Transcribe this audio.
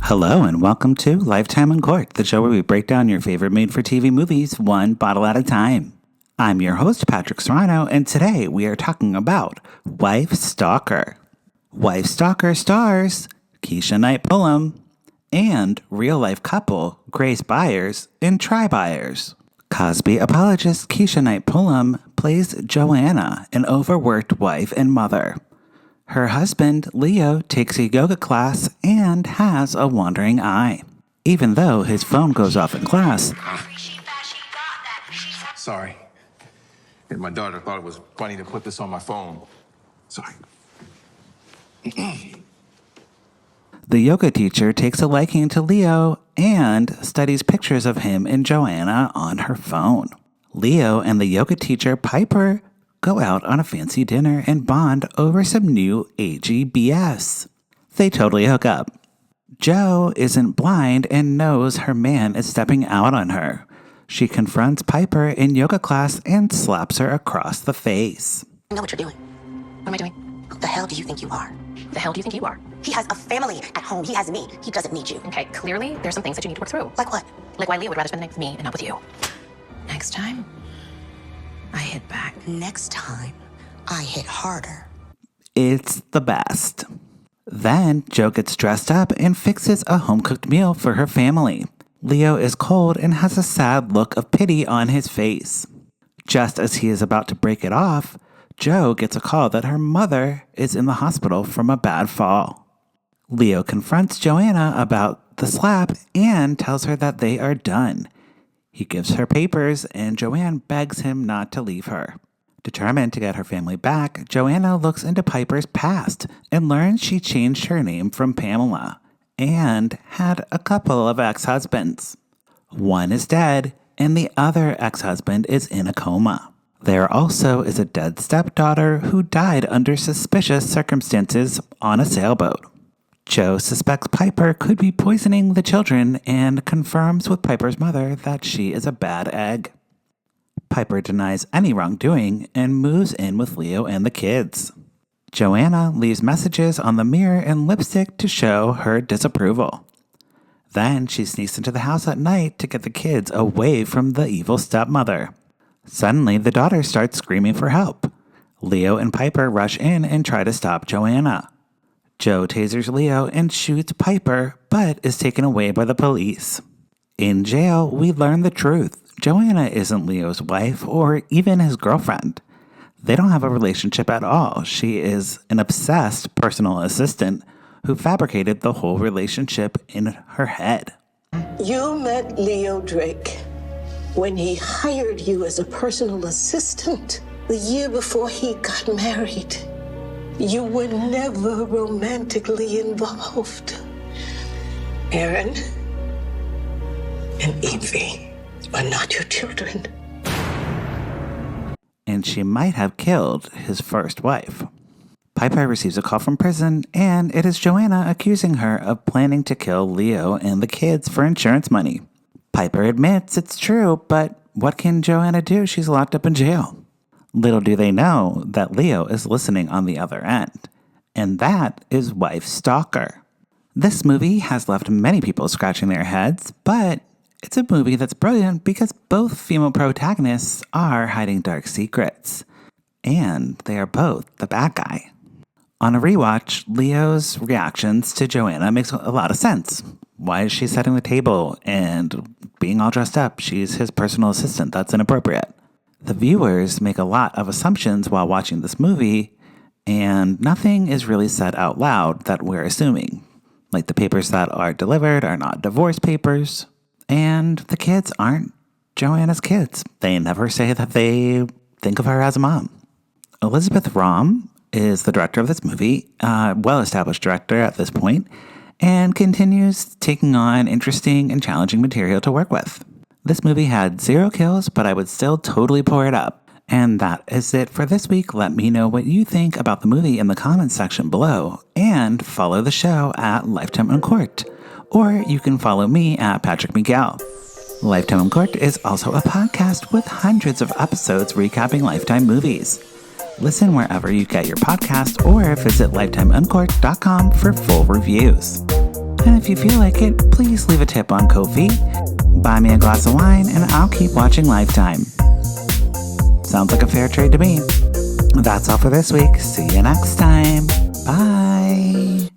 Hello and welcome to Lifetime Uncorked, the show where we break down your favorite made-for-TV movies one bottle at a time. I'm your host, Patrick Serrano, and today we are talking about Wife Stalker. Wife Stalker stars Keshia Knight Pulliam and real-life couple Grace Byers and Trai Byers. Cosby apologist Keshia Knight Pulliam plays Joanna, an overworked wife and mother. Her husband, Leo, takes a yoga class and has a wandering eye. Even though his phone goes off in class, Sorry. And my daughter thought it was funny to put this on my phone. Sorry. the yoga teacher takes a liking to Leo and studies pictures of him and Joanna on her phone. Leo and the yoga teacher, Piper, go out on a fancy dinner and bond over some new AGBS. They totally hook up. Jo isn't blind and knows her man is stepping out on her. She confronts Piper in yoga class and slaps her across the face. I know what you're doing. What am I doing? Who the hell do you think you are? The hell do you think you are? He has a family at home. He has me. He doesn't need you. Okay, clearly there's some things that you need to work through. Like what? Like why Leo would rather spend the night with me and not with you. Next time, I hit back. Next time, I hit harder. It's the best. Then Jo gets dressed up and fixes a home-cooked meal for her family. Leo is cold and has a sad look of pity on his face. Just as he is about to break it off, Jo gets a call that her mother is in the hospital from a bad fall. Leo confronts Joanna about the slap and tells her that they are done. He gives her papers and Joanne begs him not to leave her. Determined to get her family back, Joanna looks into Piper's past and learns she changed her name from Pamela and had a couple of ex-husbands. One is dead and the other ex-husband is in a coma. There also is a dead stepdaughter who died under suspicious circumstances on a sailboat. Jo suspects Piper could be poisoning the children and confirms with Piper's mother that she is a bad egg. Piper denies any wrongdoing and moves in with Leo and the kids. Joanna leaves messages on the mirror and lipstick to show her disapproval. Then she sneaks into the house at night to get the kids away from the evil stepmother. Suddenly, the daughter starts screaming for help. Leo and Piper rush in and try to stop Joanna. Jo tasers Leo and shoots Piper, but is taken away by the police. In jail, we learn the truth. Joanna isn't Leo's wife or even his girlfriend. They don't have a relationship at all. She is an obsessed personal assistant who fabricated the whole relationship in her head. You met Leo Drake when he hired you as a personal assistant the year before he got married. You were never romantically involved. Aaron and Evie are not your children. And she might have killed his first wife. Piper receives a call from prison, and it is Joanna accusing her of planning to kill Leo and the kids for insurance money. Piper admits it's true, but what can Joanna do? She's locked up in jail. Little do they know that Leo is listening on the other end, and that is Wife Stalker. This movie has left many people scratching their heads, but it's a movie that's brilliant because both female protagonists are hiding dark secrets, and they are both the bad guy. On a rewatch, Leo's reactions to Joanna makes a lot of sense. Why is she setting the table and being all dressed up? She's his personal assistant. That's inappropriate. The viewers make a lot of assumptions while watching this movie, and nothing is really said out loud that we're assuming. Like the papers that are delivered are not divorce papers. And the kids aren't Joanna's kids. They never say that they think of her as a mom. Elizabeth Rom is the director of this movie, a well-established director at this point, and continues taking on interesting and challenging material to work with. This movie had 0 kills, but I would still totally pour it up. And that is it for this week. Let me know what you think about the movie in the comments section below, and follow the show at Lifetime Uncorked. Or you can follow me at Patrick Miguel. Lifetime Uncorked is also a podcast with hundreds of episodes recapping Lifetime movies. Listen wherever you get your podcasts or visit lifetimeuncorked.com for full reviews. And if you feel like it, please leave a tip on Ko-fi, buy me a glass of wine, and I'll keep watching Lifetime. Sounds like a fair trade to me. That's all for this week. See you next time. Bye.